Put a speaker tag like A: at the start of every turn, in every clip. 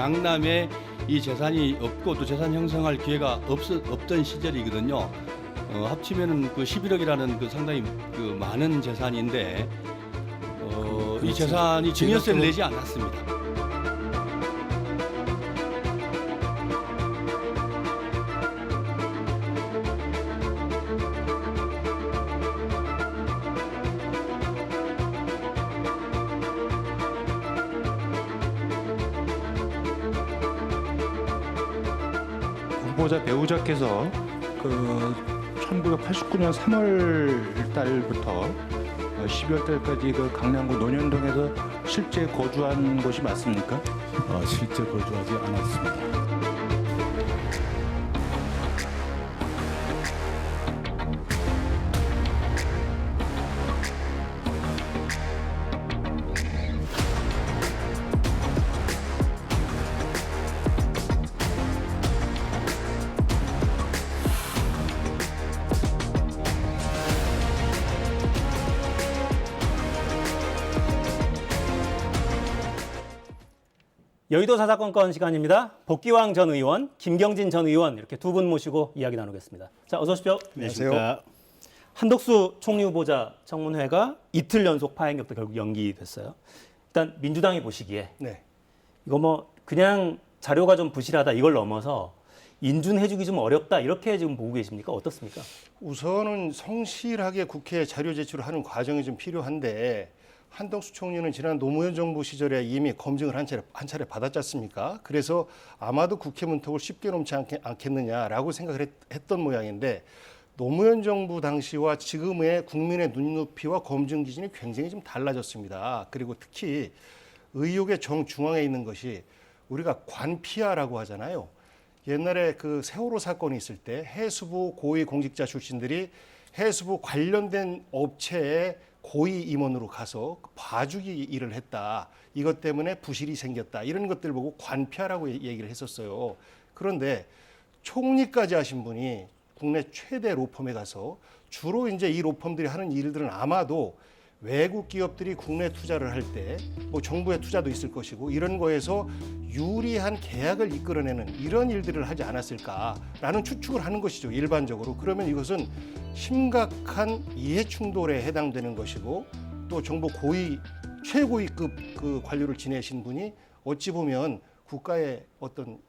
A: 장남에 이 재산이 없고 또 재산 형성할 기회가 없던 시절이거든요. 합치면은 그 11억이라는 그 상당히 그 많은 재산인데 이 재산이 증여세를 내지 않았습니다.
B: 후보자 배우자께서 그 1989년 3월 달부터 12월 달까지 그 강남구 논현동에서 실제 거주한 것이 맞습니까?
C: 실제 거주하지 않았습니다.
D: 여의도 사사건건 시간입니다. 복귀왕 전 의원, 김경진 전 의원 이렇게 두 분 모시고 이야기 나누겠습니다. 자, 어서 오십시오.
C: 안녕하세요.
D: 한덕수 총리 후보자 청문회가 이틀 연속 파행격도 결국 연기됐어요. 일단 민주당이 보시기에 이거 뭐 그냥 자료가 좀 부실하다 이걸 넘어서 인준해주기 좀 어렵다 이렇게 지금 보고 계십니까? 어떻습니까?
E: 우선은 성실하게 국회에 자료 제출을 하는 과정이 좀 필요한데 한덕수 총리는 지난 노무현 정부 시절에 이미 검증을 한 차례 받았지 않습니까? 그래서 아마도 국회 문턱을 쉽게 넘지 않겠느냐라고 생각을 했던 모양인데 노무현 정부 당시와 지금의 국민의 눈높이와 검증 기준이 굉장히 좀 달라졌습니다. 그리고 특히 의혹의 정중앙에 있는 것이 우리가 관피아라고 하잖아요. 옛날에 그 세월호 사건이 있을 때 해수부 고위 공직자 출신들이 해수부 관련된 업체에 고위 임원으로 가서 봐주기 일을 했다. 이것 때문에 부실이 생겼다. 이런 것들 보고 관피아라고 얘기를 했었어요. 그런데 총리까지 하신 분이 국내 최대 로펌에 가서 주로 이제 이 로펌들이 하는 일들은 아마도 외국 기업들이 국내 투자를 할 때 뭐 정부의 투자도 있을 것이고 이런 거에서 유리한 계약을 이끌어내는 이런 일들을 하지 않았을까라는 추측을 하는 것이죠. 일반적으로. 그러면 이것은 심각한 이해 충돌에 해당되는 것이고 또 정부 최고위급 그 관료를 지내신 분이 어찌 보면 국가의 어떤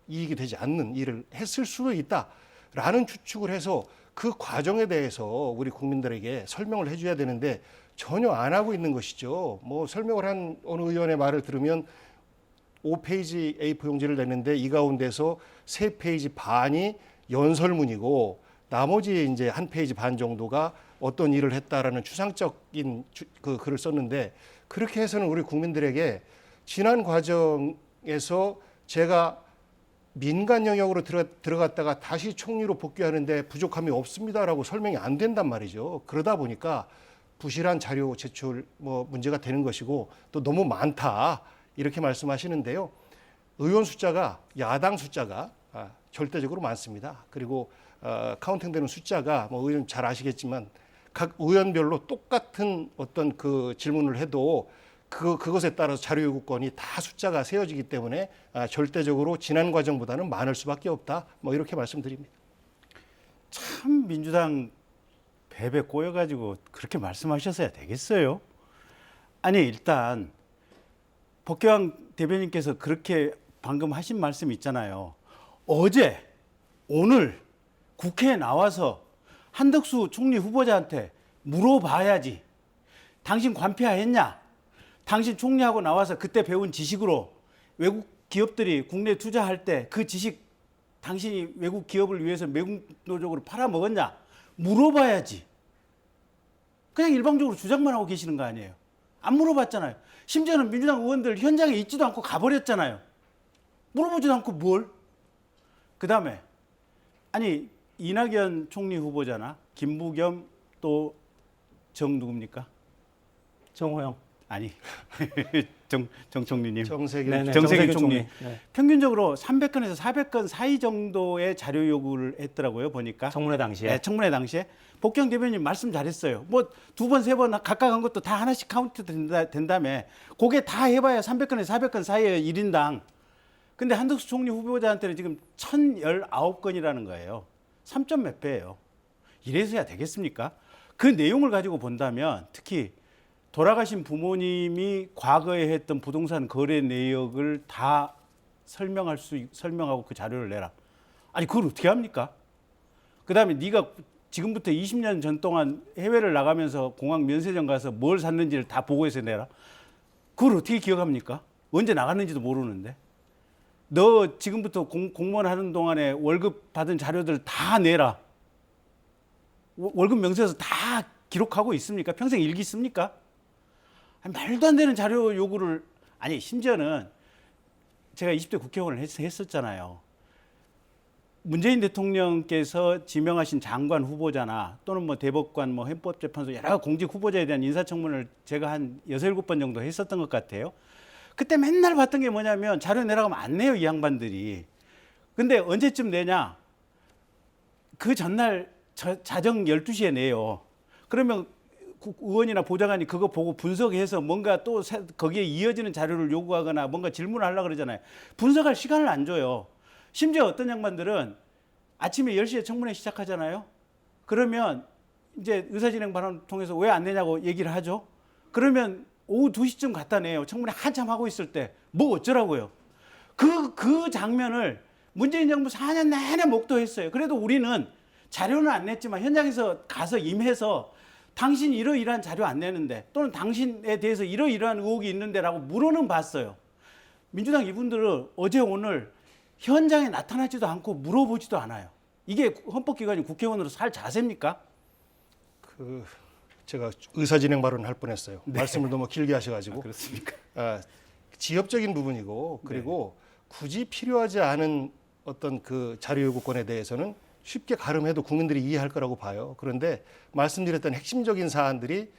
E: 이익이 되지 않는 일을 했을 수도 있다라는 추측을 해서 그 과정에 대해서 우리 국민들에게 설명을 해줘야 되는데 전혀 안 하고 있는 것이죠. 뭐 설명을 한 어느 의원의 말을 들으면 5페이지 A4 용지를 냈는데 이 가운데서 3페이지 반이 연설문이고 나머지 이제 1페이지 반 정도가 어떤 일을 했다라는 추상적인 그 글을 썼는데 그렇게 해서는 우리 국민들에게 지난 과정에서 제가 민간 영역으로 들어갔다가 다시 총리로 복귀하는데 부족함이 없습니다라고 설명이 안 된단 말이죠. 그러다 보니까 부실한 자료 제출 문제가 되는 것이고 또 너무 많다 이렇게 말씀하시는데요. 의원 숫자가 야당 숫자가 절대적으로 많습니다. 그리고 카운팅되는 숫자가 의원 잘 아시겠지만 각 의원별로 똑같은 어떤 그 질문을 해도 그것에 따라서 자료 요구권이 다 숫자가 세워지기 때문에 절대적으로 지난 과정보다는 많을 수밖에 없다. 이렇게 말씀드립니다.
C: 참 민주당 배배 꼬여가지고 그렇게 말씀하셨어야 되겠어요? 아니 일단 복귀왕 대변인께서 그렇게 방금 하신 말씀 있잖아요. 어제 오늘 국회에 나와서 한덕수 총리 후보자한테 물어봐야지. 당신 관피아했냐? 당신 총리하고 나와서 그때 배운 지식으로 외국 기업들이 국내 투자할 때 그 지식 당신이 외국 기업을 위해서 매국노적으로 팔아먹었냐? 물어봐야지. 그냥 일방적으로 주장만 하고 계시는 거 아니에요. 안 물어봤잖아요. 심지어는 민주당 의원들 현장에 있지도 않고 가버렸잖아요. 물어보지도 않고 뭘? 그다음에 아니 이낙연 총리 후보자나 김부겸 또 정 누굽니까?
D: 정호영.
C: 아니 정 총리님.
E: 정세균
D: 네네,
C: 정세균 총리.
D: 네.
C: 평균적으로 300건에서 400건 사이 정도의 자료 요구를 했더라고요. 보니까.
D: 청문회 당시에.
C: 네, 청문회 당시에. 복경 대변인 말씀 잘했어요. 뭐 2번, 3번 각각 한 것도 다 하나씩 카운트 된다며. 그게 다 해봐야 300건에서 400건 사이에 1인당. 근데 한덕수 총리 후보자한테는 지금 1019건이라는 거예요. 3점 몇 배예요. 이래서야 되겠습니까? 그 내용을 가지고 본다면 특히 돌아가신 부모님이 과거에 했던 부동산 거래 내역을 다 설명하고 그 자료를 내라. 아니 그걸 어떻게 합니까? 그다음에 네가 지금부터 20년 전 동안 해외를 나가면서 공항 면세점 가서 뭘 샀는지를 다 보고해서 내라. 그걸 어떻게 기억합니까? 언제 나갔는지도 모르는데. 너 지금부터 공무원 하는 동안에 월급 받은 자료들 다 내라. 월급 명세서 다 기록하고 있습니까? 평생 일기 씁니까? 아니, 말도 안 되는 자료 요구를 아니 심지어는 제가 20대 국회의원을 했었잖아요. 문재인 대통령께서 지명하신 장관 후보자나 또는 뭐 대법관, 뭐 헌법재판소 여러 공직 후보자에 대한 인사청문을 제가 한 6, 7번 정도 했었던 것 같아요. 그때 맨날 봤던 게 뭐냐면 자료 내라고 하면 안 내요, 이 양반들이. 근데 언제쯤 내냐? 그 전날 자정 12시에 내요. 그러면 의원이나 보좌관이 그거 보고 분석해서 뭔가 또 거기에 이어지는 자료를 요구하거나 뭔가 질문을 하려고 그러잖아요. 분석할 시간을 안 줘요. 심지어 어떤 양반들은 아침에 10시에 청문회 시작하잖아요. 그러면 이제 의사진행 발언을 통해서 왜 안 내냐고 얘기를 하죠. 그러면 오후 2시쯤 갖다 내요. 청문회 한참 하고 있을 때. 뭐 어쩌라고요. 그 장면을 문재인 정부 4년 내내 목도했어요. 그래도 우리는 자료는 안 냈지만 현장에서 가서 임해서 당신 이러이러한 자료 안 내는데 또는 당신에 대해서 이러이러한 의혹이 있는데라고 물어는 봤어요. 민주당 이분들은 어제 오늘 현장에 나타나지도 않고 물어보지도 않아요. 이게 헌법기관인 국회의원으로 살 자세입니까?
E: 제가 의사진행 발언을 할 뻔했어요.
C: 네.
E: 말씀을 너무 길게 하셔가지고.
C: 그렇습니까?
E: 지엽적인 부분이고 그리고 굳이 필요하지 않은 어떤 그 자료 요구권에 대해서는 쉽게 가름해도 국민들이 이해할 거라고 봐요. 그런데 말씀드렸던 핵심적인 사안들이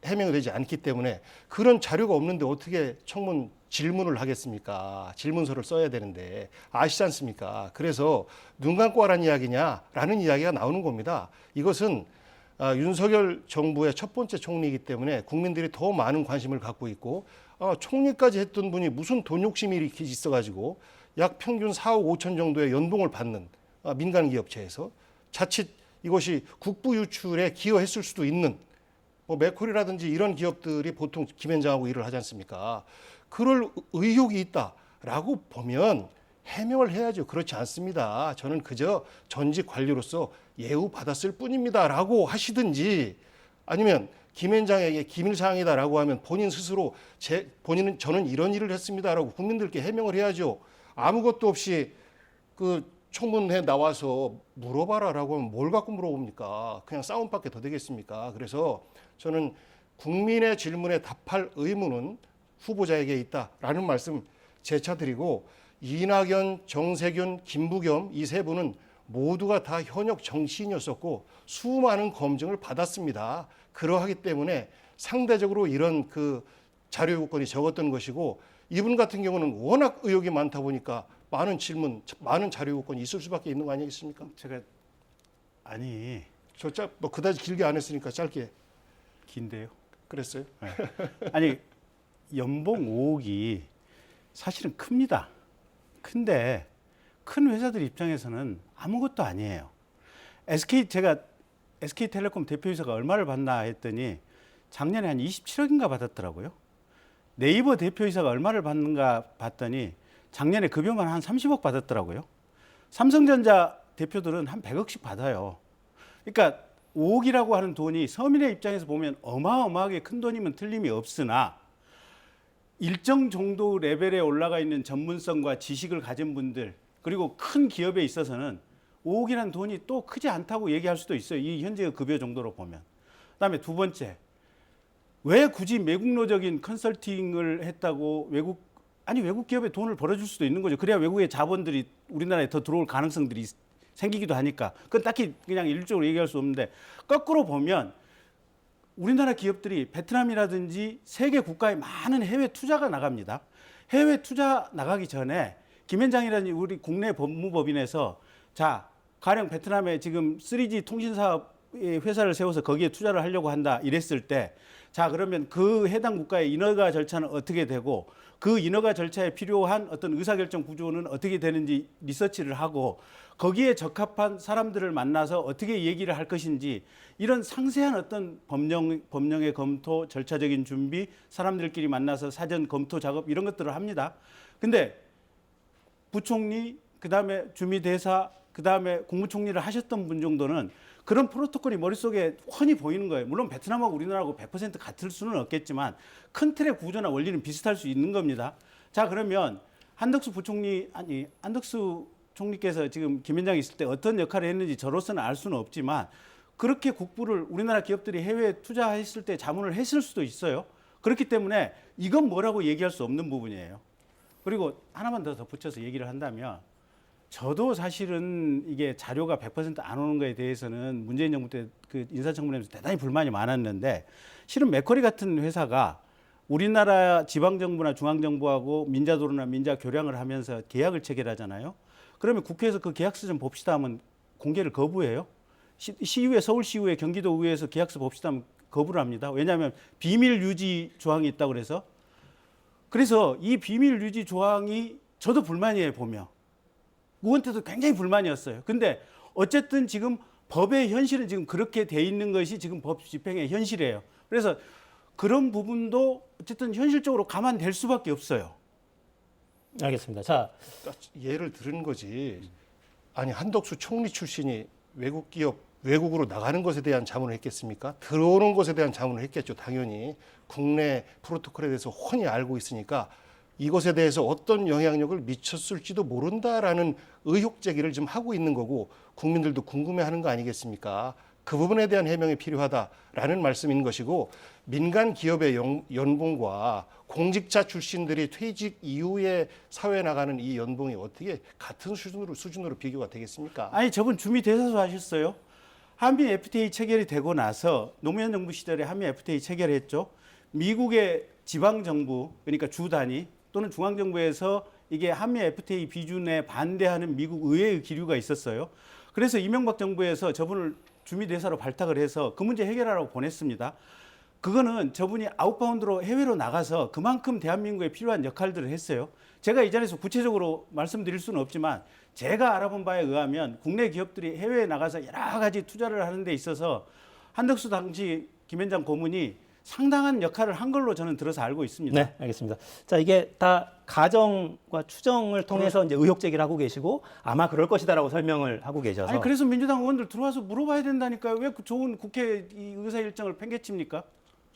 E: 해명이 되지 않기 때문에 그런 자료가 없는데 어떻게 청문 질문을 하겠습니까? 질문서를 써야 되는데 아시지 않습니까? 그래서 눈 감고 하라는 이야기냐라는 이야기가 나오는 겁니다. 이것은 윤석열 정부의 첫 번째 총리이기 때문에 국민들이 더 많은 관심을 갖고 있고 총리까지 했던 분이 무슨 돈 욕심이 이렇게 있어가지고 약 평균 4억 5천 정도의 연봉을 받는 민간 기업체에서 자칫 이것이 국부 유출에 기여했을 수도 있는 뭐 맥콜이라든지 이런 기업들이 보통 김현장하고 일을 하지 않습니까? 그럴 의혹이 있다라고 보면 해명을 해야죠. 그렇지 않습니다. 저는 그저 전직 관료로서 예우 받았을 뿐입니다라고 하시든지 아니면 김현장에게 기밀사항이다라고 하면 본인 스스로 본인은 저는 이런 일을 했습니다라고 국민들께 해명을 해야죠. 아무것도 없이 그 청문회 나와서 물어봐라라고 하면 뭘 갖고 물어봅니까? 그냥 싸움밖에 더 되겠습니까? 그래서 저는 국민의 질문에 답할 의무는 후보자에게 있다라는 말씀 재차 드리고 이낙연, 정세균, 김부겸 이 세 분은 모두가 다 현역 정치인이었었고 수많은 검증을 받았습니다. 그러하기 때문에 상대적으로 이런 그 자료 요건이 적었던 것이고 이분 같은 경우는 워낙 의혹이 많다 보니까 많은 질문, 많은 자료 요건이 있을 수밖에 있는 거 아니겠습니까?
C: 제가 아니
E: 뭐 그다지 길게 안 했으니까 짧게
C: 긴데요.
E: 그랬어요.
C: 네. 아니 연봉 5억이 사실은 큽니다. 큰데 큰 회사들 입장에서는 아무것도 아니에요. 제가 SK텔레콤 대표이사가 얼마를 받나 했더니 작년에 한 27억인가 받았더라고요. 네이버 대표이사가 얼마를 받는가 봤더니 작년에 급여만 한 30억 받았더라고요. 삼성전자 대표들은 한 100억씩 받아요. 그러니까 5억이라고 하는 돈이 서민의 입장에서 보면 어마어마하게 큰 돈이면 틀림이 없으나 일정 정도 레벨에 올라가 있는 전문성과 지식을 가진 분들 그리고 큰 기업에 있어서는 5억이라는 돈이 또 크지 않다고 얘기할 수도 있어요. 이 현재의 급여 정도로 보면. 그다음에 두 번째, 왜 굳이 매국노적인 컨설팅을 했다고 외국 기업에 돈을 벌어줄 수도 있는 거죠. 그래야 외국의 자본들이 우리나라에 더 들어올 가능성들이 생기기도 하니까. 그건 딱히 그냥 일률적으로 얘기할 수 없는데 거꾸로 보면 우리나라 기업들이 베트남이라든지 세계 국가에 많은 해외 투자가 나갑니다. 해외 투자 나가기 전에 김현장이라는 우리 국내 법무법인에서 자, 가령 베트남에 지금 3G 통신사업의 회사를 세워서 거기에 투자를 하려고 한다 이랬을 때 자, 그러면 그 해당 국가의 인허가 절차는 어떻게 되고 그 인허가 절차에 필요한 어떤 의사결정 구조는 어떻게 되는지 리서치를 하고 거기에 적합한 사람들을 만나서 어떻게 얘기를 할 것인지 이런 상세한 어떤 법령의 검토, 절차적인 준비, 사람들끼리 만나서 사전 검토 작업 이런 것들을 합니다. 근데 부총리, 그다음에 주미대사, 그다음에 국무총리를 하셨던 분 정도는 그런 프로토콜이 머릿속에 훤히 보이는 거예요. 물론 베트남하고 우리나라하고 100% 같을 수는 없겠지만 큰 틀의 구조나 원리는 비슷할 수 있는 겁니다. 자, 그러면 한덕수 총리께서 지금 김현장이 있을 때 어떤 역할을 했는지 저로서는 알 수는 없지만 그렇게 국부를 우리나라 기업들이 해외에 투자했을 때 자문을 했을 수도 있어요. 그렇기 때문에 이건 뭐라고 얘기할 수 없는 부분이에요. 그리고 하나만 더 덧붙여서 얘기를 한다면 저도 사실은 이게 자료가 100%안 오는 거에 대해서는 문재인 정부 때 그 인사청문회에서 대단히 불만이 많았는데 실은 맥쿼리 같은 회사가 우리나라 지방정부나 중앙정부하고 민자도로나 민자교량을 하면서 계약을 체결하잖아요. 그러면 국회에서 그 계약서 좀 봅시다 하면 공개를 거부해요. 시의회, 서울시의회, 경기도의회에서 계약서 봅시다 하면 거부를 합니다. 왜냐하면 비밀 유지 조항이 있다고 그래서 이 비밀 유지 조항이 저도 불만이에요, 보면. 의원한테도 굉장히 불만이었어요. 근데 어쨌든 지금 법의 현실은 지금 그렇게 돼 있는 것이 지금 법 집행의 현실이에요. 그래서 그런 부분도 어쨌든 현실적으로 감안될 수밖에 없어요.
D: 알겠습니다. 자,
E: 예를 들은 거지. 아니 한덕수 총리 출신이 외국 기업 외국으로 나가는 것에 대한 자문을 했겠습니까? 들어오는 것에 대한 자문을 했겠죠. 당연히 국내 프로토콜에 대해서 훤히 알고 있으니까 이것에 대해서 어떤 영향력을 미쳤을지도 모른다라는 의혹 제기를 지금 하고 있는 거고 국민들도 궁금해하는 거 아니겠습니까? 그 부분에 대한 해명이 필요하다라는 말씀인 것이고 민간 기업의 연봉과 공직자 출신들이 퇴직 이후에 사회에 나가는 이 연봉이 어떻게 같은 수준으로 비교가 되겠습니까?
C: 아니 저분 주미 대사수 하셨어요. 한미 FTA 체결이 되고 나서 노무현 정부 시절에 한미 FTA 체결했죠. 미국의 지방 정부 그러니까 주 단위 또는 중앙 정부에서 이게 한미 FTA 비준에 반대하는 미국 의회의 기류가 있었어요. 그래서 이명박 정부에서 저분을 주미 대사로 발탁을 해서 그 문제 해결하라고 보냈습니다. 그거는 저분이 아웃바운드로 해외로 나가서 그만큼 대한민국에 필요한 역할들을 했어요. 제가 이 자리에서 구체적으로 말씀드릴 수는 없지만 제가 알아본 바에 의하면 국내 기업들이 해외에 나가서 여러 가지 투자를 하는 데 있어서 한덕수 당시 김현장 고문이 상당한 역할을 한 걸로 저는 들어서 알고 있습니다.
D: 네, 알겠습니다. 자, 이게 다 가정과 추정을 통해서 이제 의혹 제기를 하고 계시고 아마 그럴 것이다라고 설명을 하고 계셔서.
C: 아니 그래서 민주당 의원들 들어와서 물어봐야 된다니까요. 왜 그 좋은 국회 이 의사 일정을 팽개칩니까?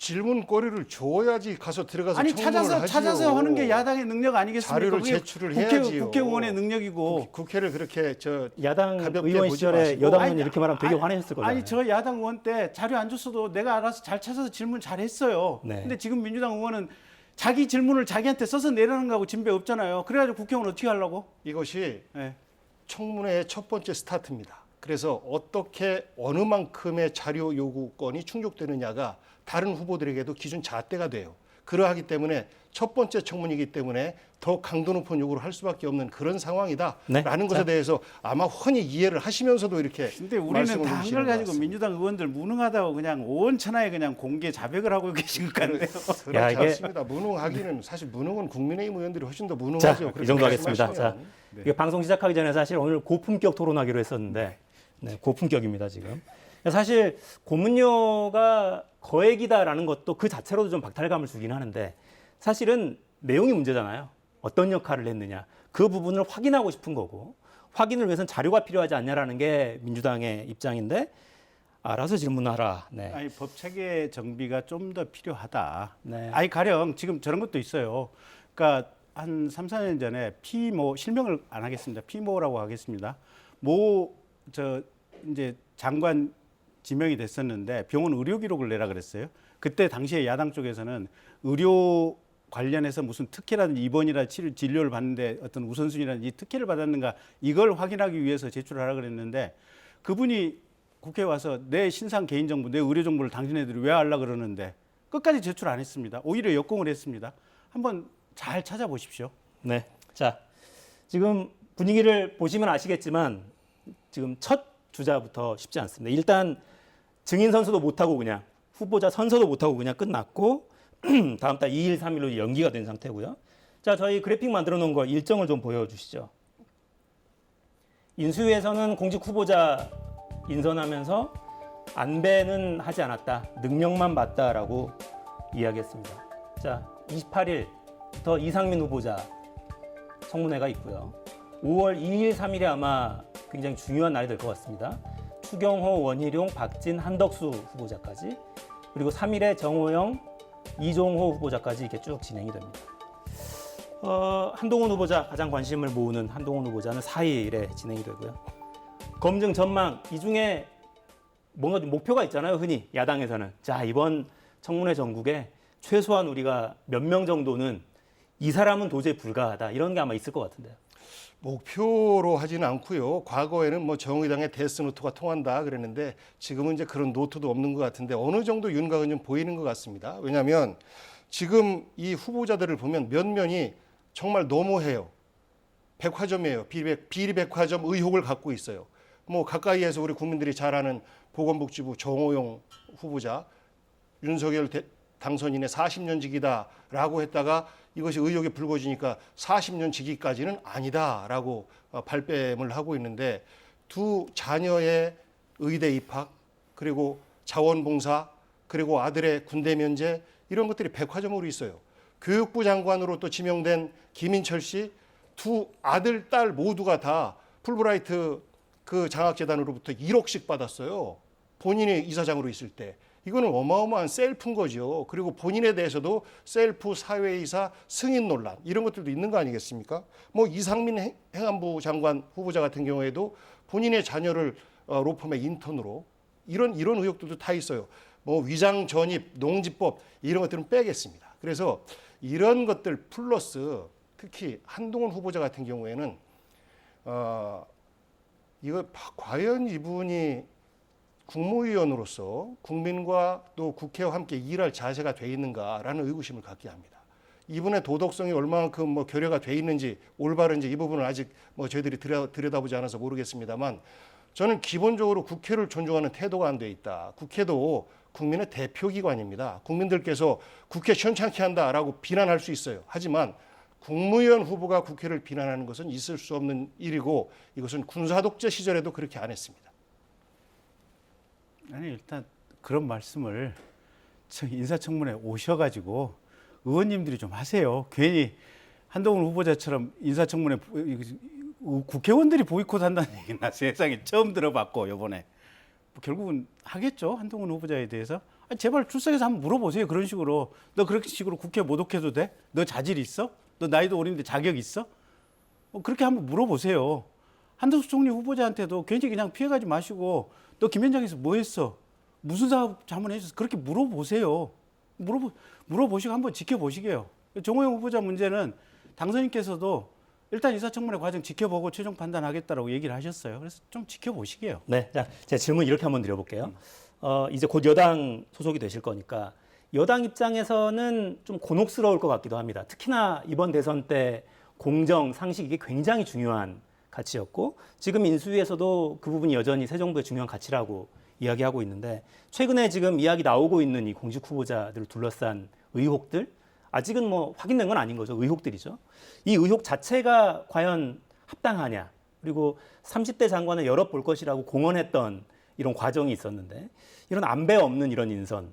E: 질문거리를 줘야지 가서 들어가서
C: 아니
E: 청문을 하지요.
C: 찾아서 하는 게 야당의 능력 아니겠습니까?
E: 자료를
C: 그게
E: 제출을 해야지요.
C: 국회의원의 능력이고.
E: 국회를 그렇게
D: 야당
E: 가볍게
D: 의원
E: 보지
D: 시절에
E: 마시고.
D: 여당 의원 이렇게 말하면 되게 화내셨을 거잖아요.
C: 아니 저 야당 의원 때 자료 안 줬어도 내가 알아서 잘 찾아서 질문 잘했어요.
D: 네.
C: 근데 지금 민주당 의원은 자기 질문을 자기한테 써서 내라는 거하고 진배 없잖아요. 그래가지고 국회의원 어떻게 하려고?
E: 이것이
C: 네.
E: 청문회의 첫 번째 스타트입니다. 그래서 어떻게 어느 만큼의 자료 요구권이 충족되느냐가 다른 후보들에게도 기준 잣대가 돼요. 그러하기 때문에 첫 번째 청문이기 때문에 더 강도 높은 요구를 할 수밖에 없는 그런 상황이다라는 것에 대해서 아마 흔히 이해를 하시면서도 이렇게
C: 근데 우리는
E: 말씀을
C: 다 한
E: 주시는
C: 걸
E: 것
C: 가지고
E: 같습니다.
C: 민주당 의원들 무능하다고 그냥 온 천하에 그냥 공개 자백을 하고 계신 것 같네요.
E: 그렇지
D: 야, 이게-
E: 않습니다. 무능하기는 사실 무능은 국민의힘 의원들이 훨씬 더
D: 자,
E: 무능하죠.
D: 이 정도 하겠습니다. 자,
E: 말씀하시면.
D: 이게 방송 시작하기 전에 사실 오늘 고품격 토론하기로 했었는데, 네, 고품격입니다 지금. 사실 고문료가 거액이다라는 것도 그 자체로도 좀 박탈감을 주긴 하는데, 사실은 내용이 문제잖아요. 어떤 역할을 했느냐 그 부분을 확인하고 싶은 거고, 확인을 위해서는 자료가 필요하지 않냐라는 게 민주당의 입장인데, 알아서 질문하라. 네.
C: 아니 법 체계 정비가 좀 더 필요하다.
D: 네.
C: 아니 가령 지금 저런 것도 있어요. 그러니까 한 3, 4년 전에 피모 실명을 안 하겠습니다. 피모라고 하겠습니다. 이제 장관 지명이 됐었는데 병원 의료 기록을 내라 그랬어요. 그때 당시에 야당 쪽에서는 의료 관련해서 무슨 특혜라든지 입원이나 진료를 받는데 어떤 우선순위라든지 특혜를 받았는가 이걸 확인하기 위해서 제출하라 그랬는데 그분이 국회에 와서 내 신상 개인정보, 내 의료 정보를 당신네들이 왜 하려고 그러는데 끝까지 제출 안 했습니다. 오히려 역공을 했습니다. 한번 잘 찾아보십시오.
D: 네. 자, 지금 분위기를 보시면 아시겠지만 지금 첫 주자부터 쉽지 않습니다. 일단 증인 선서도 못하고 그냥 후보자 선서도 못하고 그냥 끝났고 다음 달 2일, 3일로 연기가 된 상태고요. 자, 저희 그래픽 만들어 놓은 거 일정을 좀 보여주시죠. 인수위에서는 공직 후보자 인선하면서 안배는 하지 않았다. 능력만 봤다라고 이야기했습니다. 자, 28일부터 이상민 후보자 청문회가 있고요. 5월 2일, 3일에 아마 굉장히 중요한 날이 될 것 같습니다. 추경호, 원희룡, 박진, 한덕수 후보자까지 그리고 3일에 정호영, 이종호 후보자까지 이렇게 쭉 진행이 됩니다. 한동훈 후보자 가장 관심을 모으는 한동훈 후보자는 4일에 진행이 되고요. 검증 전망 이 중에 뭔가 좀 목표가 있잖아요. 흔히 야당에서는 자 이번 청문회 전국에 최소한 우리가 몇 명 정도는 이 사람은 도저히 불가하다 이런 게 아마 있을 것 같은데요.
E: 목표로 하지는 않고요. 과거에는 뭐 정의당의 데스노트가 통한다 그랬는데 지금은 이제 그런 노트도 없는 것 같은데 어느 정도 윤곽은 좀 보이는 것 같습니다. 왜냐하면 지금 이 후보자들을 보면 면면이 정말 너무해요. 백화점이에요. 비리백화점 의혹을 갖고 있어요. 뭐 가까이에서 우리 국민들이 잘 아는 보건복지부 정호영 후보자 윤석열 당선인의 40년 직이다라고 했다가 이것이 의혹이 불거지니까 40년 직위까지는 아니다라고 발뺌을 하고 있는데 두 자녀의 의대 입학 그리고 자원봉사 그리고 아들의 군대 면제 이런 것들이 백화점으로 있어요. 교육부 장관으로 또 지명된 김인철 씨 두 아들, 딸 모두가 다 풀브라이트 그 장학재단으로부터 1억씩 받았어요. 본인이 이사장으로 있을 때. 이거는 어마어마한 셀프인 거죠. 그리고 본인에 대해서도 셀프 사회이사 승인 논란 이런 것들도 있는 거 아니겠습니까? 뭐 이상민 행안부 장관 후보자 같은 경우에도 본인의 자녀를 로펌의 인턴으로 이런 의혹들도 다 있어요. 뭐 위장 전입, 농지법 이런 것들은 빼겠습니다. 그래서 이런 것들 플러스 특히 한동훈 후보자 같은 경우에는 이거 과연 이분이 국무위원으로서 국민과 또 국회와 함께 일할 자세가 돼 있는가라는 의구심을 갖게 합니다. 이분의 도덕성이 얼마만큼 뭐 결여가 돼 있는지 올바른지 이 부분은 아직 뭐 저희들이 들여다보지 않아서 모르겠습니다만 저는 기본적으로 국회를 존중하는 태도가 안 돼 있다. 국회도 국민의 대표기관입니다. 국민들께서 국회 시원찮게 한다라고 비난할 수 있어요. 하지만 국무위원 후보가 국회를 비난하는 것은 있을 수 없는 일이고 이것은 군사독재 시절에도 그렇게 안 했습니다.
C: 아니 일단 그런 말씀을 인사청문회 오셔가지고 의원님들이 좀 하세요. 괜히 한동훈 후보자처럼 인사청문회 국회의원들이 보이콧한다는 얘기나 세상에 처음 들어봤고 이번에 결국은 하겠죠. 한동훈 후보자에 대해서 제발 출석해서 한번 물어보세요. 그런 식으로 너 그렇게 식으로 국회 모독해도 돼? 너 자질 있어? 너 나이도 어린데 자격 있어? 그렇게 한번 물어보세요. 한덕수 총리 후보자한테도 괜히 그냥 피해가지 마시고 너 김현장에서 뭐 했어? 무슨 사업 자문해줬어? 그렇게 물어보세요. 물어보시고 한번 지켜보시게요. 정호영 후보자 문제는 당선인께서도 일단 인사청문회 과정 지켜보고 최종 판단하겠다라고 얘기를 하셨어요. 그래서 좀 지켜보시게요.
D: 네, 자, 제가 질문 이렇게 한번 드려볼게요. 이제 곧 여당 소속이 되실 거니까 여당 입장에서는 좀 곤혹스러울 것 같기도 합니다. 특히나 이번 대선 때 공정, 상식 이게 굉장히 중요한 가치였고 지금 인수위에서도 그 부분이 여전히 새 정부의 중요한 가치라고 이야기하고 있는데 최근에 지금 이야기 나오고 있는 이 공직 후보자들을 둘러싼 의혹들 아직은 뭐 확인된 건 아닌 거죠. 의혹들이죠. 이 의혹 자체가 과연 합당하냐 그리고 30대 장관을 열어볼 것이라고 공언했던 이런 과정이 있었는데 이런 안배 없는 이런 인선을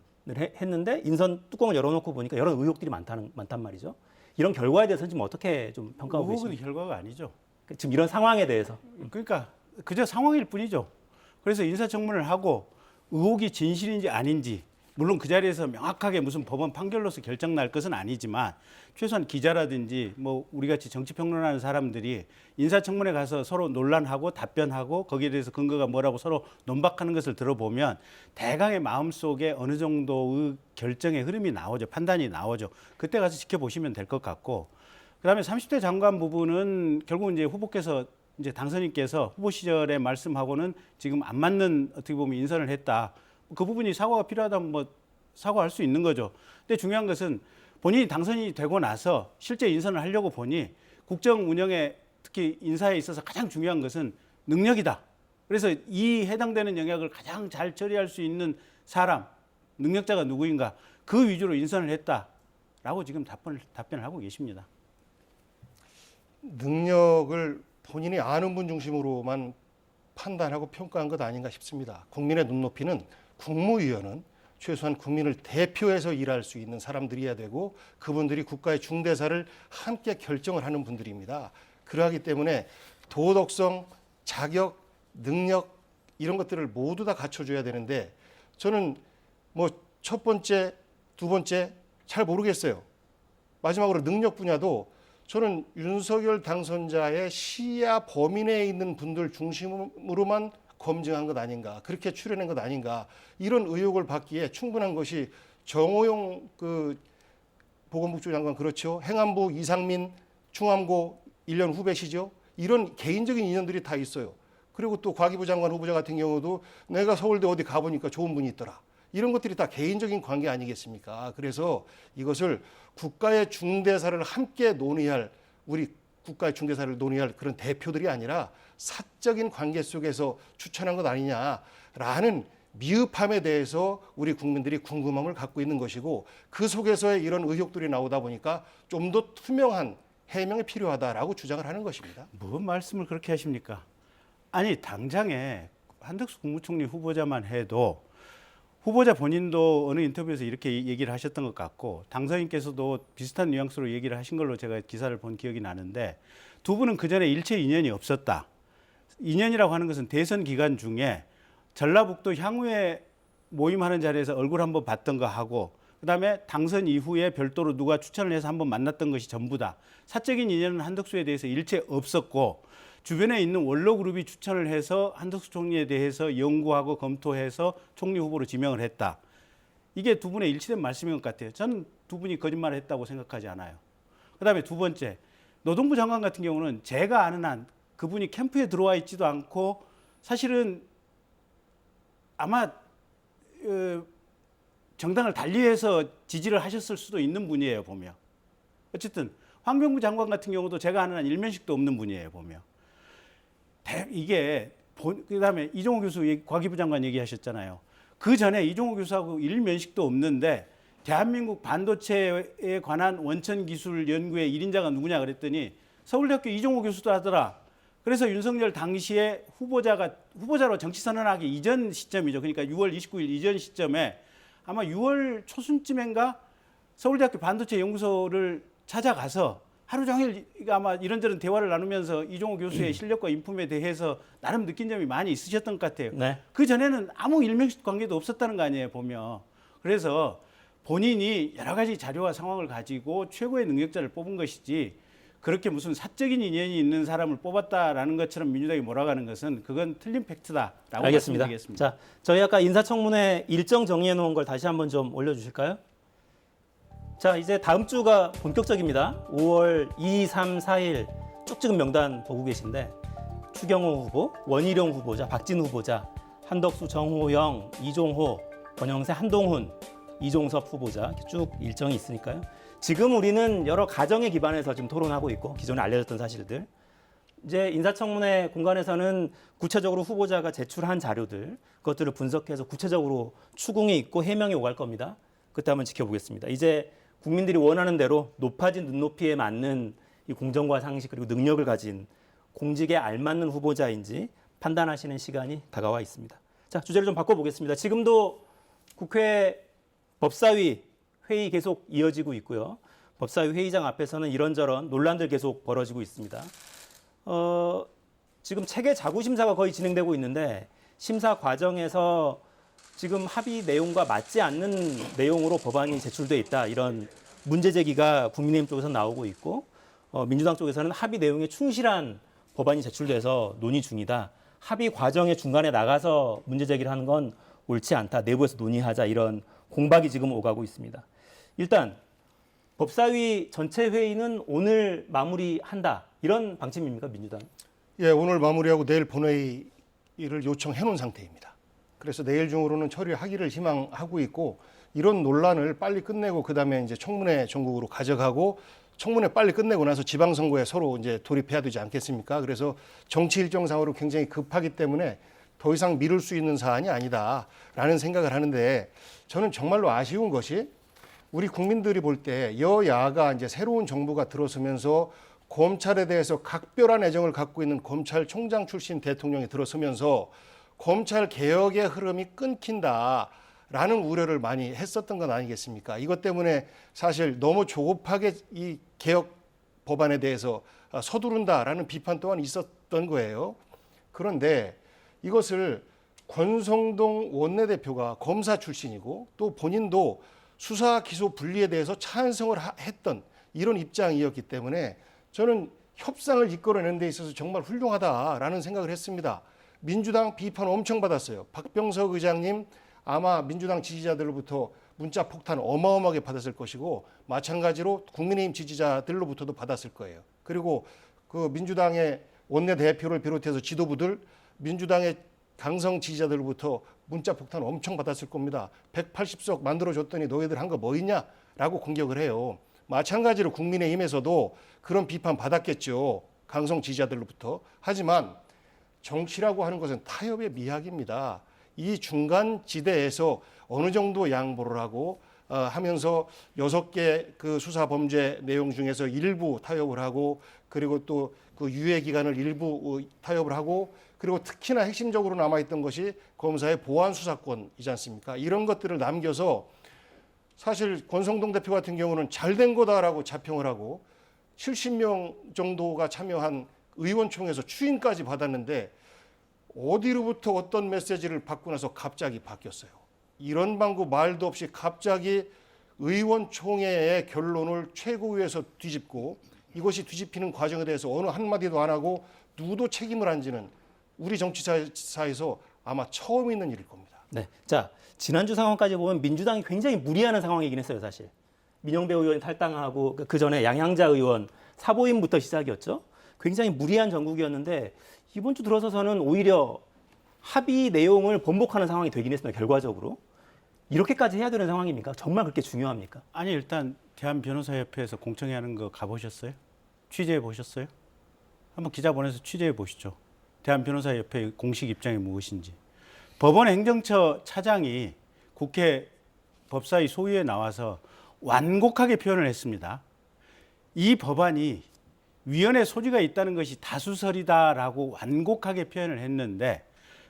D: 했는데 인선 뚜껑을 열어놓고 보니까 여러 의혹들이 많단 말이죠. 이런 결과에 대해서는 지금 어떻게 좀 평가하고
C: 의혹은
D: 계십니까?
C: 결과가 아니죠.
D: 지금 이런 상황에 대해서.
C: 그러니까 그저 상황일 뿐이죠. 그래서 인사청문회를 하고 의혹이 진실인지 아닌지 물론 그 자리에서 명확하게 무슨 법원 판결로서 결정 날 것은 아니지만 최소한 기자라든지 뭐 우리 같이 정치 평론하는 사람들이 인사청문회 가서 서로 논란하고 답변하고 거기에 대해서 근거가 뭐라고 서로 논박하는 것을 들어보면 대강의 마음속에 어느 정도의 결정의 흐름이 나오죠. 판단이 나오죠. 그때 가서 지켜보시면 될 것 같고 그다음에 30대 장관 부분은 결국 이제 후보께서 이제 당선인께서 후보 시절에 말씀하고는 지금 안 맞는 어떻게 보면 인선을 했다. 그 부분이 사과가 필요하다면 뭐 사과할 수 있는 거죠. 근데 중요한 것은 본인이 당선이 되고 나서 실제 인선을 하려고 보니 국정 운영에 특히 인사에 있어서 가장 중요한 것은 능력이다. 그래서 이 해당되는 영역을 가장 잘 처리할 수 있는 사람, 능력자가 누구인가 그 위주로 인선을 했다라고 지금 답변을 하고 계십니다.
E: 능력을 본인이 아는 분 중심으로만 판단하고 평가한 것 아닌가 싶습니다. 국민의 눈높이는 국무위원은 최소한 국민을 대표해서 일할 수 있는 사람들이어야 되고 그분들이 국가의 중대사를 함께 결정을 하는 분들입니다. 그러하기 때문에 도덕성, 자격, 능력 이런 것들을 모두 다 갖춰줘야 되는데 저는 뭐 첫 번째, 두 번째 잘 모르겠어요. 마지막으로 능력 분야도 저는 윤석열 당선자의 시야 범위 내에 있는 분들 중심으로만 검증한 것 아닌가, 그렇게 추려낸 것 아닌가 이런 의혹을 받기에 충분한 것이 정호영 그 보건복지부 장관 그렇죠. 행안부 이상민 충암고 1년 후배시죠. 이런 개인적인 인연들이 다 있어요. 그리고 또 과기부 장관 후보자 같은 경우도 내가 서울대 어디 가보니까 좋은 분이 있더라. 이런 것들이 다 개인적인 관계 아니겠습니까? 그래서 이것을 국가의 중대사를 함께 논의할 우리 국가의 중대사를 논의할 그런 대표들이 아니라 사적인 관계 속에서 추천한 것 아니냐라는 미흡함에 대해서 우리 국민들이 궁금함을 갖고 있는 것이고 그 속에서의 이런 의혹들이 나오다 보니까 좀 더 투명한 해명이 필요하다라고 주장을 하는 것입니다.
C: 뭔 말씀을 그렇게 하십니까? 아니 당장에 한덕수 국무총리 후보자만 해도 후보자 본인도 어느 인터뷰에서 이렇게 얘기를 하셨던 것 같고 당선인께서도 비슷한 뉘앙스로 얘기를 하신 걸로 제가 기사를 본 기억이 나는데 두 분은 그전에 일체 인연이 없었다. 인연이라고 하는 것은 대선 기간 중에 전라북도 향후에 모임하는 자리에서 얼굴 한번 봤던 거 하고 그다음에 당선 이후에 별도로 누가 추천을 해서 한번 만났던 것이 전부다. 사적인 인연은 한덕수에 대해서 일체 없었고 주변에 있는 원로그룹이 추천을 해서 한덕수 총리에 대해서 연구하고 검토해서 총리 후보로 지명을 했다. 이게 두 분의 일치된 말씀인 것 같아요. 저는 두 분이 거짓말을 했다고 생각하지 않아요. 그다음에 두 번째, 노동부 장관 같은 경우는 제가 아는 한 그분이 캠프에 들어와 있지도 않고 사실은 아마 정당을 달리해서 지지를 하셨을 수도 있는 분이에요, 보면. 어쨌든 환경부 장관 같은 경우도 제가 아는 한 일면식도 없는 분이에요, 보면. 이게 그다음에 이종호 교수 과기부 장관 얘기하셨잖아요. 그 전에 이종호 교수하고 일면식도 없는데 대한민국 반도체에 관한 원천 기술 연구의 1인자가 누구냐 그랬더니 서울대학교 이종호 교수도 하더라. 그래서 윤석열 당시에 후보자로 정치 선언하기 이전 시점이죠. 그러니까 6월 29일 이전 시점에 아마 6월 초순쯤인가 서울대학교 반도체 연구소를 찾아가서 하루 종일 아마 이런저런 대화를 나누면서 이종호 교수의 실력과 인품에 대해서 나름 느낀 점이 많이 있으셨던 것 같아요.
D: 네.
C: 그 전에는 아무 일명식 관계도 없었다는 거 아니에요, 보면. 그래서 본인이 여러 가지 자료와 상황을 가지고 최고의 능력자를 뽑은 것이지 그렇게 무슨 사적인 인연이 있는 사람을 뽑았다라는 것처럼 민주당이 몰아가는 것은 그건 틀린 팩트다라고
D: 알겠습니다.
C: 말씀드리겠습니다.
D: 자, 저희 아까 인사청문회 일정 정리해 놓은 걸 다시 한번 좀 올려주실까요? 자, 이제 다음 주가 본격적입니다. 5월 2, 3, 4일 쭉 지금 명단 보고 계신데 추경호 후보, 원희룡 후보자, 박진 후보자, 한덕수, 정호영, 이종호, 권영세, 한동훈, 이종섭 후보자 이렇게 쭉 일정이 있으니까요. 지금 우리는 여러 가정에 기반해서 지금 토론하고 있고 기존에 알려졌던 사실들. 이제 인사청문회 공간에서는 구체적으로 후보자가 제출한 자료들 그것들을 분석해서 구체적으로 추궁이 있고 해명이 오갈 겁니다. 그때 한번 지켜보겠습니다. 이제 국민들이 원하는 대로 높아진 눈높이에 맞는 이 공정과 상식 그리고 능력을 가진 공직에 알맞는 후보자인지 판단하시는 시간이 다가와 있습니다. 자, 주제를 좀 바꿔보겠습니다. 지금도 국회 법사위 회의 계속 이어지고 있고요. 법사위 회의장 앞에서는 이런저런 논란들 계속 벌어지고 있습니다. 지금 체계 자구 심사가 거의 진행되고 있는데 심사 과정에서 지금 합의 내용과 맞지 않는 내용으로 법안이 제출돼 있다. 이런 문제 제기가 국민의힘 쪽에서 나오고 있고 민주당 쪽에서는 합의 내용에 충실한 법안이 제출돼서 논의 중이다. 합의 과정의 중간에 나가서 문제 제기를 하는 건 옳지 않다. 내부에서 논의하자. 이런 공박이 지금 오가고 있습니다. 일단 법사위 전체 회의는 오늘 마무리한다. 이런 방침입니까, 민주당?
E: 예, 오늘 마무리하고 내일 본회의를 요청해 놓은 상태입니다. 그래서 내일 중으로는 처리하기를 희망하고 있고 이런 논란을 빨리 끝내고 그다음에 이제 청문회 전국으로 가져가고 청문회 빨리 끝내고 나서 지방선거에 서로 이제 돌입해야 되지 않겠습니까? 그래서 정치 일정상으로 굉장히 급하기 때문에 더 이상 미룰 수 있는 사안이 아니다라는 생각을 하는데 저는 정말로 아쉬운 것이 우리 국민들이 볼 때 여야가 이제 새로운 정부가 들어서면서 검찰에 대해서 각별한 애정을 갖고 있는 검찰총장 출신 대통령이 들어서면서 검찰 개혁의 흐름이 끊긴다라는 우려를 많이 했었던 건 아니겠습니까? 이것 때문에 사실 너무 조급하게 이 개혁 법안에 대해서 서두른다라는 비판 또한 있었던 거예요. 그런데 이것을 권성동 원내대표가 검사 출신이고 또 본인도 수사 기소 분리에 대해서 찬성을 했던 이런 입장이었기 때문에 저는 협상을 이끌어내는 데 있어서 정말 훌륭하다라는 생각을 했습니다. 민주당 비판 엄청 받았어요. 박병석 의장님 아마 민주당 지지자들로부터 문자 폭탄 어마어마하게 받았을 것이고 마찬가지로 국민의힘 지지자들로부터도 받았을 거예요. 그리고 그 민주당의 원내대표를 비롯해서 지도부들 민주당의 강성 지지자들로부터 문자 폭탄 엄청 받았을 겁니다. 180석 만들어줬더니 너희들 한 거 뭐 있냐라고 공격을 해요. 마찬가지로 국민의힘에서도 그런 비판 받았겠죠. 강성 지지자들로부터. 하지만 정치라고 하는 것은 타협의 미학입니다. 이 중간 지대에서 어느 정도 양보를 하고 하면서 6개 그 수사 범죄 내용 중에서 일부 타협을 하고 그리고 또 그 유예 기간을 일부 타협을 하고 그리고 특히나 핵심적으로 남아있던 것이 검사의 보안 수사권이지 않습니까? 이런 것들을 남겨서 사실 권성동 대표 같은 경우는 잘된 거다라고 자평을 하고 70명 정도가 참여한 의원총회에서 추인까지 받았는데 어디로부터 어떤 메시지를 받고 나서 갑자기 바뀌었어요. 이런 방구 말도 없이 갑자기 의원총회의 결론을 최고위에서 뒤집고 이것이 뒤집히는 과정에 대해서 어느 한마디도 안 하고 누구도 책임을 안 지는 우리 정치사에서 아마 처음 있는 일일 겁니다.
D: 네. 자, 지난주 상황까지 보면 민주당이 굉장히 무리하는 상황이긴 했어요, 사실. 민영배 의원이 탈당하고 그 전에 양양자 의원 사보임부터 시작이었죠. 굉장히 무리한 전국이었는데 이번 주 들어서서는 오히려 합의 내용을 번복하는 상황이 되긴 했습니다. 결과적으로. 이렇게까지 해야 되는 상황입니까? 정말 그렇게 중요합니까?
C: 아니 일단 대한변호사협회에서 공청회 하는 거 가보셨어요? 취재해 보셨어요? 한번 기자 보내서 취재해 보시죠. 대한변호사협회 공식 입장이 무엇인지. 법원 행정처 차장이 국회 법사위 소위에 나와서 완곡하게 표현을 했습니다. 이 법안이 위헌의 소지가 있다는 것이 다수설이다라고 완곡하게 표현을 했는데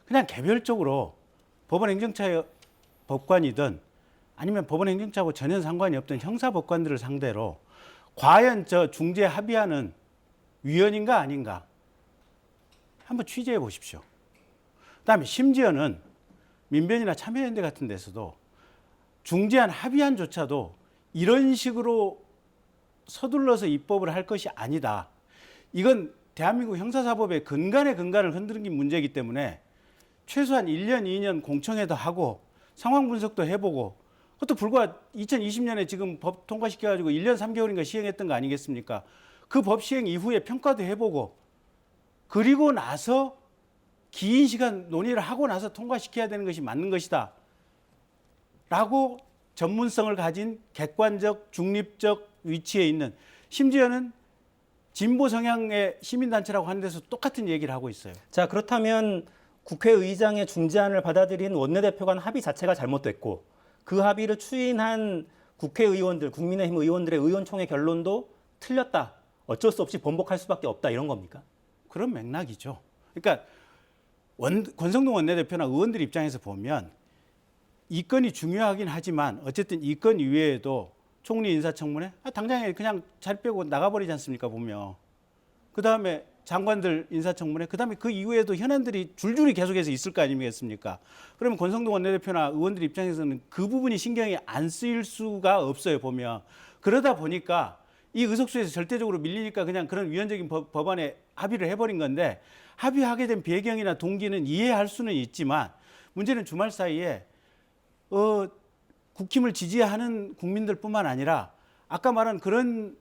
C: 그냥 개별적으로 법원 행정처 법관이든 아니면 법원 행정처하고 전혀 상관이 없던 형사 법관들을 상대로 과연 저 중재 합의하는 위헌인가 아닌가 한번 취재해 보십시오. 그다음에 심지어는 민변이나 참여연대 같은 데서도 중재안 합의안조차도 이런 식으로 서둘러서 입법을 할 것이 아니다. 이건 대한민국 형사사법의 근간의 근간을 흔드는 문제이기 때문에 최소한 1년, 2년 공청회도 하고 상황 분석도 해보고 그것도 불과 2020년에 지금 법 통과시켜가지고 1년 3개월인가 시행했던 거 아니겠습니까? 그 법 시행 이후에 평가도 해보고 그리고 나서 긴 시간 논의를 하고 나서 통과시켜야 되는 것이 맞는 것이다. 라고 전문성을 가진 객관적, 중립적 위치에 있는 심지어는 진보 성향의 시민단체라고 하는 데서 똑같은 얘기를 하고 있어요.
D: 자, 그렇다면 국회의장의 중재안을 받아들인 원내대표 간 합의 자체가 잘못됐고 그 합의를 추인한 국회의원들, 국민의힘 의원들의 의원총회 결론도 틀렸다. 어쩔 수 없이 번복할 수밖에 없다. 이런 겁니까?
C: 그런 맥락이죠. 그러니까 권성동 원내대표나 의원들 입장에서 보면 이 건이 중요하긴 하지만 어쨌든 이 건 이외에도 총리 인사청문회 당장에 그냥 자리 빼고 나가버리지 않습니까 보면. 그다음에 장관들 인사청문회 그다음에 그 이후에도 현안들이 줄줄이 계속해서 있을 거 아니겠습니까? 그러면 권성동 원내대표나 의원들 입장에서는 그 부분이 신경이 안 쓰일 수가 없어요 보면. 그러다 보니까 이 의석수에서 절대적으로 밀리니까 그냥 그런 위헌적인 법안에 합의를 해버린 건데 합의하게 된 배경이나 동기는 이해할 수는 있지만 문제는 주말 사이에 국힘을 지지하는 국민들뿐만 아니라 아까 말한 그런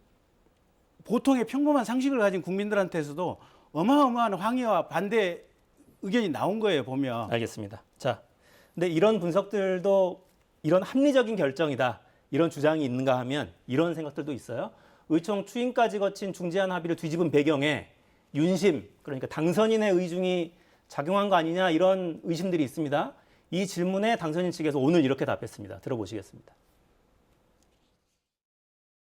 C: 보통의 평범한 상식을 가진 국민들한테서도 어마어마한 항의와 반대 의견이 나온 거예요, 보면.
D: 알겠습니다. 자, 근데 이런 분석들도 이런 합리적인 결정이다, 이런 주장이 있는가 하면 이런 생각들도 있어요. 의총 추인까지 거친 중재안 합의를 뒤집은 배경에 윤심, 그러니까 당선인의 의중이 작용한 거 아니냐, 이런 의심들이 있습니다. 이 질문에 당선인 측에서 오늘 이렇게 답했습니다. 들어보시겠습니다.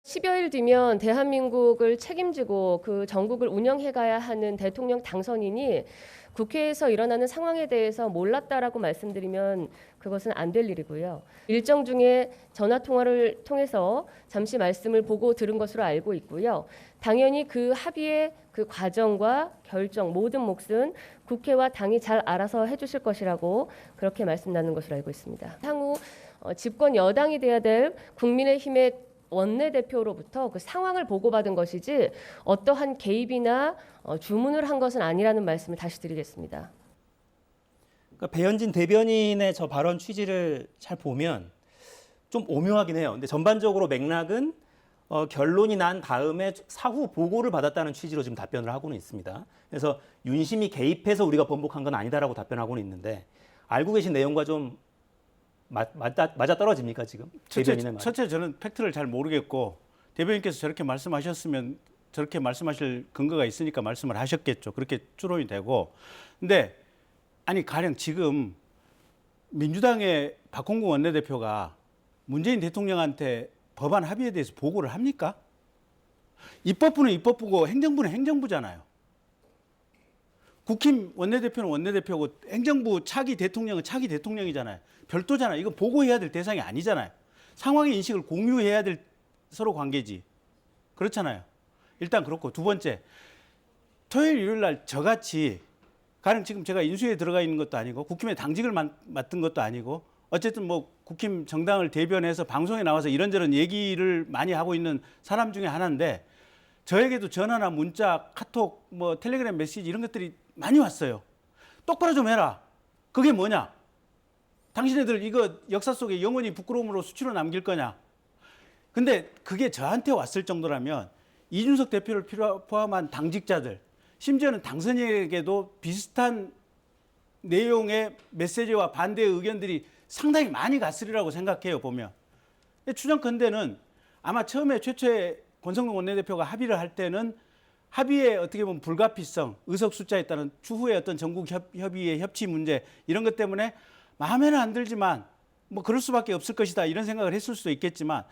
F: 10여일 뒤면 대한민국을 책임지고 그 전국을 운영해가야 하는 대통령 당선인이 국회에서 일어나는 상황에 대해서 몰랐다라고 말씀드리면 그것은 안 될 일이고요. 일정 중에 전화 통화를 통해서 잠시 말씀을 보고 들은 것으로 알고 있고요. 당연히 그 합의의 그 과정과 결정, 모든 몫은 국회와 당이 잘 알아서 해주실 것이라고 그렇게 말씀 나눈 것으로 알고 있습니다. 향후 집권 여당이 돼야 될 국민의힘의 원내대표로부터 그 상황을 보고받은 것이지 어떠한 개입이나 주문을 한 것은 아니라는 말씀을 다시 드리겠습니다.
D: 그러니까 배현진 대변인의 저 발언 취지를 잘 보면 좀 오묘하긴 해요. 근데 전반적으로 맥락은 결론이 난 다음에 사후 보고를 받았다는 취지로 지금 답변을 하고는 있습니다. 그래서 윤심이 개입해서 우리가 번복한 건 아니다라고 답변하고는 있는데 알고 계신 내용과 좀 맞아 떨어집니까 지금? 대변인의 말.
C: 첫째 저는 팩트를 잘 모르겠고 대변인께서 저렇게 말씀하셨으면 저렇게 말씀하실 근거가 있으니까 말씀을 하셨겠죠. 그렇게 추론이 되고. 근데 아니 가령 지금 민주당의 박홍근 원내대표가 문재인 대통령한테 법안 합의에 대해서 보고를 합니까? 입법부는 입법부고 행정부는 행정부잖아요. 국힘 원내대표는 원내대표고 행정부 차기 대통령은 차기 대통령이잖아요. 별도잖아요. 이거 보고해야 될 대상이 아니잖아요. 상황의 인식을 공유해야 될 서로 관계지. 그렇잖아요. 일단 그렇고 두 번째, 토요일 일요일 날 저같이 가령 지금 제가 인수위에 들어가 있는 것도 아니고 국힘의 당직을 맡은 것도 아니고 어쨌든 뭐 국힘 정당을 대변해서 방송에 나와서 이런저런 얘기를 많이 하고 있는 사람 중에 하나인데 저에게도 전화나 문자, 카톡, 뭐 텔레그램 메시지 이런 것들이 많이 왔어요. 똑바로 좀 해라. 그게 뭐냐? 당신네들 이거 역사 속에 영원히 부끄러움으로 수치로 남길 거냐? 근데 그게 저한테 왔을 정도라면 이준석 대표를 포함한 당직자들, 심지어는 당선인에게도 비슷한 내용의 메시지와 반대의 의견들이 상당히 많이 갔으리라고 생각해요, 보면. 추정컨대는 아마 처음에 최초에 권성동 원내대표가 합의를 할 때는 합의의 어떻게 보면 불가피성, 의석 숫자에 따른 추후의 어떤 전국 협의의 협치 문제 이런 것 때문에 마음에는 안 들지만 뭐 그럴 수밖에 없을 것이다 이런 생각을 했을 수도 있겠지만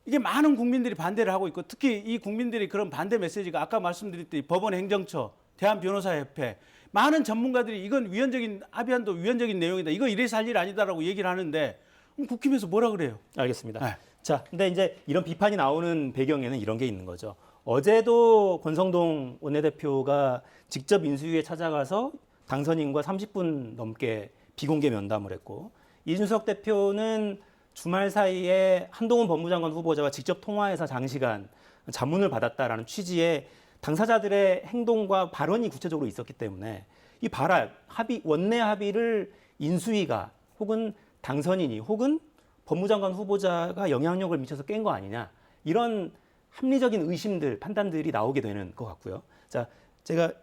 C: 이게 많은 국민들이 반대를 하고 있고 특히 이 국민들이 그런 반대 메시지가 아까 말씀드렸듯이 법원행정처, 대한변호사협회 많은 전문가들이 이건 위헌적인 합의안도 위헌적인 내용이다. 이거 이래서 할 일 아니다라고 얘기를 하는데 그럼 국힘에서 뭐라 그래요?
D: 알겠습니다.
C: 네.
D: 자, 근데 이제 이런 비판이 나오는 배경에는 이런 게 있는 거죠. 어제도 권성동 원내대표가 직접 인수위에 찾아가서 당선인과 30분 넘게 비공개 면담을 했고 이준석 대표는 주말 사이에 한동훈 법무장관 후보자와 직접 통화해서 장시간 자문을 받았다라는 취지의 당사자들의 행동과 발언이 구체적으로 있었기 때문에 이 합의, 원내 합의를 인수위가 혹은 당선인이 혹은 법무장관 후보자가 영향력을 미쳐서 깬 거 아니냐 이런 합리적인 의심들, 판단들이 나오게 되는 것 같고요. 자, 제가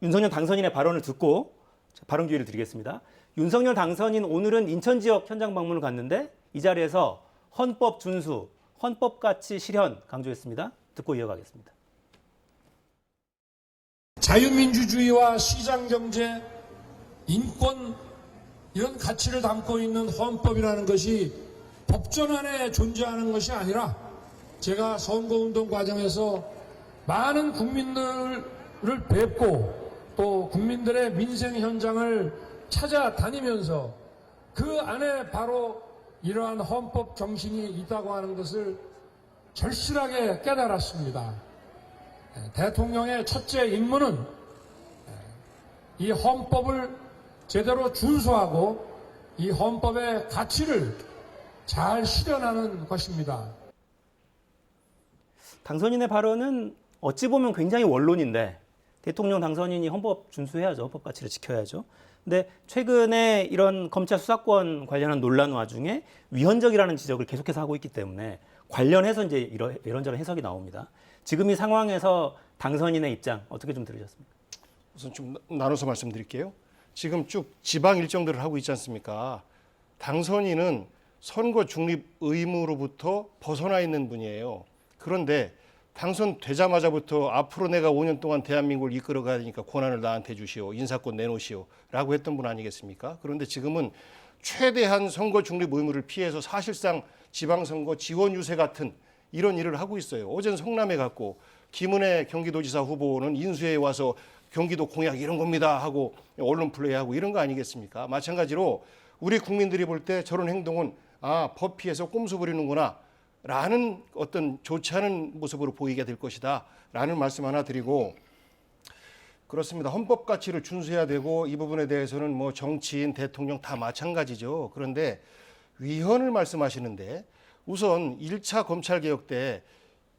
D: 윤석열 당선인의 발언을 듣고 발언 기회를 드리겠습니다. 윤석열 당선인 오늘은 인천 지역 현장 방문을 갔는데 이 자리에서 헌법 준수, 헌법 가치 실현 강조했습니다. 듣고 이어가겠습니다.
G: 자유민주주의와 시장경제, 인권 이런 가치를 담고 있는 헌법이라는 것이 법전 안에 존재하는 것이 아니라 제가 선거운동 과정에서 많은 국민들을 뵙고 또 국민들의 민생 현장을 찾아다니면서 그 안에 바로 이러한 헌법 정신이 있다고 하는 것을 절실하게 깨달았습니다. 대통령의 첫째 임무는 이 헌법을 제대로 준수하고 이 헌법의 가치를 잘 실현하는 것입니다.
D: 당선인의 발언은 어찌 보면 굉장히 원론인데 대통령 당선인이 헌법 준수해야죠. 헌법 가치를 지켜야죠. 근데 최근에 이런 검찰 수사권 관련한 논란 와중에 위헌적이라는 지적을 계속해서 하고 있기 때문에 관련해서 이제 이런저런 해석이 나옵니다. 지금 이 상황에서 당선인의 입장 어떻게 좀 들으셨습니까?
E: 우선 좀 나눠서 말씀드릴게요. 지금 쭉 지방 일정들을 하고 있지 않습니까? 당선인은 선거 중립 의무로부터 벗어나 있는 분이에요. 그런데 당선되자마자부터 앞으로 내가 5년 동안 대한민국을 이끌어가야 되니까 권한을 나한테 주시오, 인사권 내놓으시오 라고 했던 분 아니겠습니까? 그런데 지금은 최대한 선거 중립 의무를 피해서 사실상 지방선거 지원 유세 같은 이런 일을 하고 있어요. 어제는 성남에 갔고 김은혜 경기도지사 후보는 인수회에 와서 경기도 공약 이런 겁니다 하고 언론 플레이하고 이런 거 아니겠습니까? 마찬가지로 우리 국민들이 볼 때 저런 행동은 법 피해서 꼼수 부리는구나 라는 어떤 좋지 않은 모습으로 보이게 될 것이다 라는 말씀 하나 드리고, 그렇습니다. 헌법 가치를 준수해야 되고 이 부분에 대해서는 뭐 정치인, 대통령 다 마찬가지죠. 그런데 위헌을 말씀하시는데 우선 1차 검찰개혁 때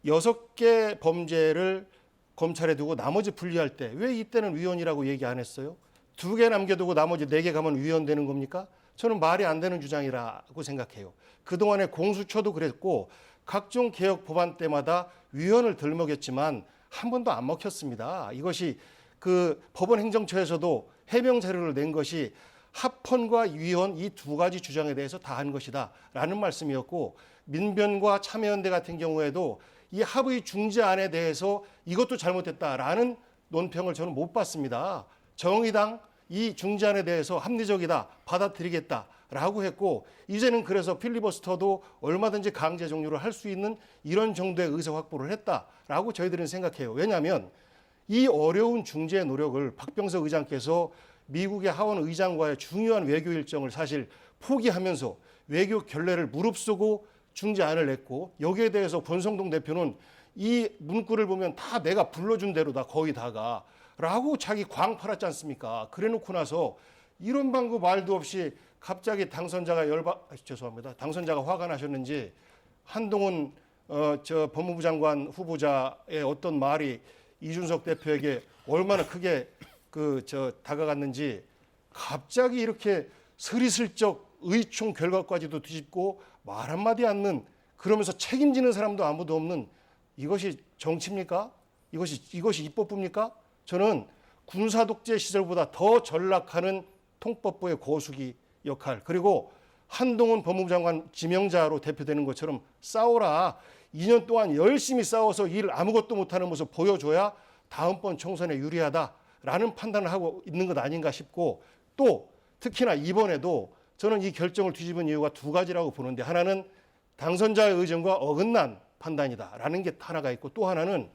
E: 6개 범죄를 검찰에 두고 나머지 분리할 때 왜 이때는 위헌이라고 얘기 안 했어요? 2개 남겨두고 나머지 4개 가면 위헌되는 겁니까? 저는 말이 안 되는 주장이라고 생각해요. 그동안에 공수처도 그랬고 각종 개혁 법안 때마다 위헌을 덜 먹였지만 한 번도 안 먹혔습니다. 이것이 그 법원행정처에서도 해명 자료를 낸 것이 합헌과 위헌 이 2가지 주장에 대해서 다 한 것이다 라는 말씀이었고, 민변과 참여연대 같은 경우에도 이 합의 중재안에 대해서 이것도 잘못됐다라는 논평을 저는 못 봤습니다. 정의당 이 중재안에 대해서 합리적이다, 받아들이겠다라고 했고, 이제는 그래서 필리버스터도 얼마든지 강제 종료를 할 수 있는 이런 정도의 의사 확보를 했다라고 저희들은 생각해요. 왜냐하면 이 어려운 중재 노력을 박병석 의장께서 미국의 하원 의장과의 중요한 외교 일정을 사실 포기하면서 외교 결례를 무릅쓰고 중재안을 냈고, 여기에 대해서 권성동 대표는 이 문구를 보면 다 내가 불러준 대로다 거의 다가 라고 자기 광 팔았지 않습니까? 그래놓고 나서 이런 방구 말도 없이 갑자기 당선자가 당선자가 화가 나셨는지 한동훈 법무부 장관 후보자의 어떤 말이 이준석 대표에게 얼마나 크게 다가갔는지 갑자기 이렇게 스리슬쩍 의총 결과까지도 뒤집고 말 한마디 않는, 그러면서 책임지는 사람도 아무도 없는, 이것이 정치입니까? 이것이 입법부입니까? 저는 군사독재 시절보다 더 전락하는 통법부의 고수기 역할, 그리고 한동훈 법무부 장관 지명자로 대표되는 것처럼 싸워라. 2년 동안 열심히 싸워서 일 아무것도 못하는 모습 보여줘야 다음번 총선에 유리하다라는 판단을 하고 있는 것 아닌가 싶고, 또 특히나 이번에도 저는 이 결정을 뒤집은 이유가 2가지라고 보는데, 하나는 당선자의 의견과 어긋난 판단이다라는 게 하나가 있고, 또 하나는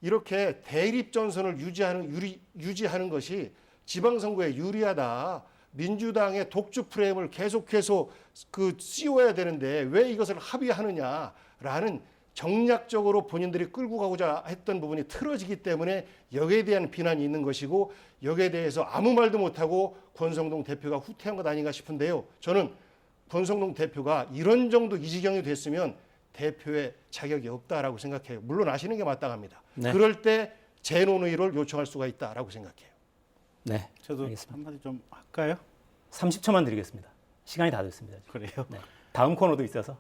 E: 이렇게 대립 전선을 유지하는 것이 지방선거에 유리하다. 민주당의 독주 프레임을 계속해서 씌워야 되는데 왜 이것을 합의하느냐라는 정략적으로 본인들이 끌고 가고자 했던 부분이 틀어지기 때문에 여기에 대한 비난이 있는 것이고, 여기에 대해서 아무 말도 못하고 권성동 대표가 후퇴한 것 아닌가 싶은데요. 저는 권성동 대표가 이런 정도 이 지경이 됐으면 대표의 자격이 없다라고 생각해요. 물론 아시는 게 마땅합니다.
D: 네.
E: 그럴 때 재논의를 요청할 수가 있다라고 생각해요.
D: 네,
C: 저도
D: 알겠습니다.
C: 한마디 좀 할까요?
D: 30초만 드리겠습니다. 시간이 다 됐습니다. 지금.
C: 그래요.
D: 네. 다음 코너도 있어서.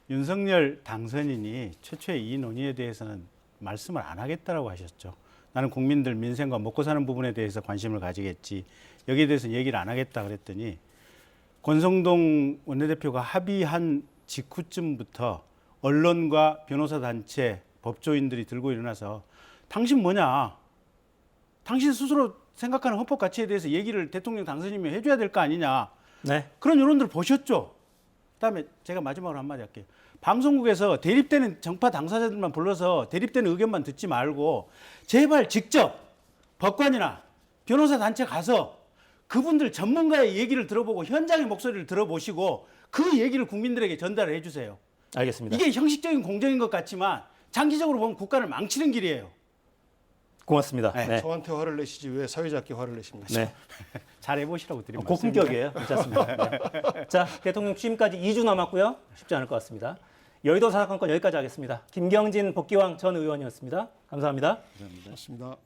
C: 윤석열 당선인이 최초의 이 논의에 대해서는 말씀을 안 하겠다라고 하셨죠. 나는 국민들 민생과 먹고 사는 부분에 대해서 관심을 가지겠지. 여기에 대해서 얘기를 안 하겠다 그랬더니 권성동 원내대표가 합의한 직후쯤부터 언론과 변호사 단체, 법조인들이 들고 일어나서 당신 뭐냐? 당신 스스로 생각하는 헌법 가치에 대해서 얘기를 대통령 당선인이 해줘야 될 거 아니냐?
D: 네.
C: 그런 여론들 보셨죠? 그다음에 제가 마지막으로 한마디 할게요. 방송국에서 대립되는 정파 당사자들만 불러서 대립되는 의견만 듣지 말고 제발 직접 법관이나 변호사 단체 가서 그분들 전문가의 얘기를 들어보고 현장의 목소리를 들어보시고 그 얘기를 국민들에게 전달해 주세요.
D: 알겠습니다.
C: 이게 형식적인 공정인 것 같지만 장기적으로 보면 국가를 망치는 길이에요.
D: 고맙습니다.
C: 네.
D: 네.
E: 저한테 화를 내시지 왜 사회자께 화를 내십니까?
D: 네.
C: 잘 해보시라고 드린 말씀입니다.
D: 고품격이에요. 괜찮습니다. 네. 자, 대통령 취임까지 2주 남았고요. 쉽지 않을 것 같습니다. 여의도 사건건 여기까지 하겠습니다. 김경진 복귀왕 전 의원이었습니다. 감사합니다.
E: 고맙습니다.